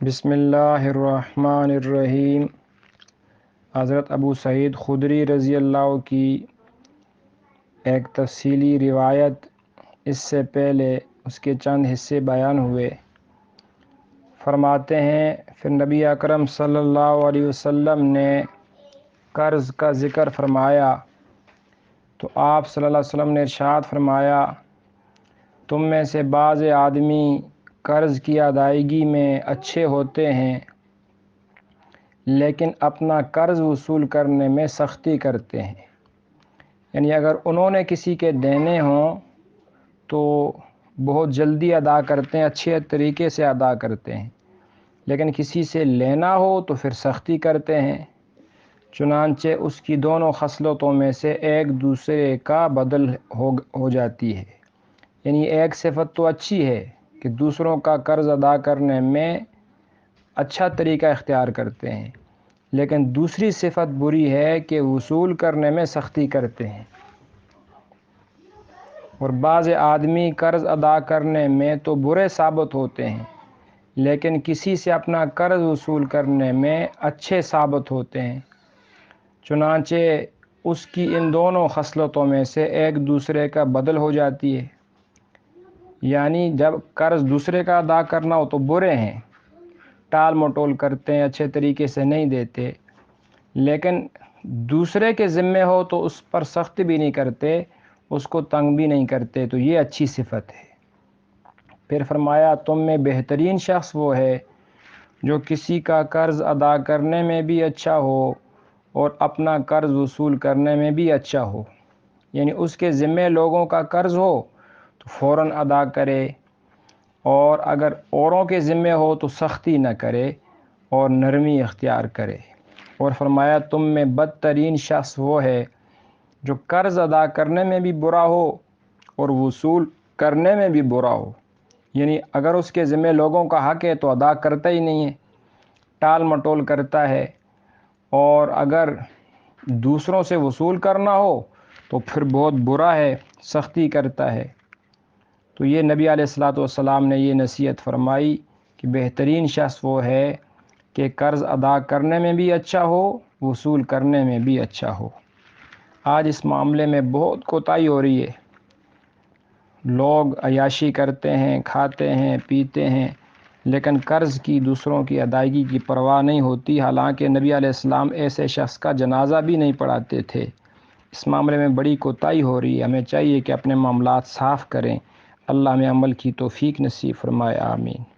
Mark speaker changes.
Speaker 1: بسم اللہ الرحمن الرحیم۔ حضرت ابو سعید خدری رضی اللہ کی ایک تفصیلی روایت اس سے پہلے اس کے چند حصے بیان ہوئے۔ فرماتے ہیں پھر نبی اکرم صلی اللہ علیہ وسلم نے قرض کا ذکر فرمایا تو آپ صلی اللہ علیہ وسلم نے ارشاد فرمایا، تم میں سے بعض آدمی قرض کی ادائیگی میں اچھے ہوتے ہیں لیکن اپنا قرض وصول کرنے میں سختی کرتے ہیں۔ یعنی اگر انہوں نے کسی کے دینے ہوں تو بہت جلدی ادا کرتے ہیں، اچھے طریقے سے ادا کرتے ہیں، لیکن کسی سے لینا ہو تو پھر سختی کرتے ہیں۔ چنانچہ اس کی دونوں خصلتوں میں سے ایک دوسرے کا بدل ہو جاتی ہے۔ یعنی ایک صفت تو اچھی ہے کہ دوسروں کا قرض ادا کرنے میں اچھا طریقہ اختیار کرتے ہیں، لیکن دوسری صفت بری ہے کہ وصول کرنے میں سختی کرتے ہیں۔ اور بعض آدمی قرض ادا کرنے میں تو برے ثابت ہوتے ہیں لیکن کسی سے اپنا قرض وصول کرنے میں اچھے ثابت ہوتے ہیں۔ چنانچہ اس کی ان دونوں خصلتوں میں سے ایک دوسرے کا بدل ہو جاتی ہے۔ یعنی جب قرض دوسرے کا ادا کرنا ہو تو برے ہیں، ٹال مٹول کرتے ہیں، اچھے طریقے سے نہیں دیتے، لیکن دوسرے کے ذمے ہو تو اس پر سخت بھی نہیں کرتے، اس کو تنگ بھی نہیں کرتے، تو یہ اچھی صفت ہے۔ پھر فرمایا، تم میں بہترین شخص وہ ہے جو کسی کا قرض ادا کرنے میں بھی اچھا ہو اور اپنا قرض وصول کرنے میں بھی اچھا ہو۔ یعنی اس کے ذمے لوگوں کا قرض ہو تو فوراً ادا کرے، اور اگر اوروں کے ذمے ہو تو سختی نہ کرے اور نرمی اختیار کرے۔ اور فرمایا، تم میں بدترین شخص وہ ہے جو قرض ادا کرنے میں بھی برا ہو اور وصول کرنے میں بھی برا ہو۔ یعنی اگر اس کے ذمے لوگوں کا حق ہے تو ادا کرتا ہی نہیں ہے، ٹال مٹول کرتا ہے، اور اگر دوسروں سے وصول کرنا ہو تو پھر بہت برا ہے، سختی کرتا ہے۔ تو یہ نبی علیہ الصلوۃ والسلام نے یہ نصیحت فرمائی کہ بہترین شخص وہ ہے کہ قرض ادا کرنے میں بھی اچھا ہو، وصول کرنے میں بھی اچھا ہو۔ آج اس معاملے میں بہت کوتاہی ہو رہی ہے، لوگ عیاشی کرتے ہیں، کھاتے ہیں، پیتے ہیں، لیکن قرض کی دوسروں کی ادائیگی کی پرواہ نہیں ہوتی۔ حالانکہ نبی علیہ السلام ایسے شخص کا جنازہ بھی نہیں پڑھاتے تھے۔ اس معاملے میں بڑی کوتاہی ہو رہی ہے، ہمیں چاہیے کہ اپنے معاملات صاف کریں۔ اللہ میں عمل کی توفیق نصیب فرمائے، آمین۔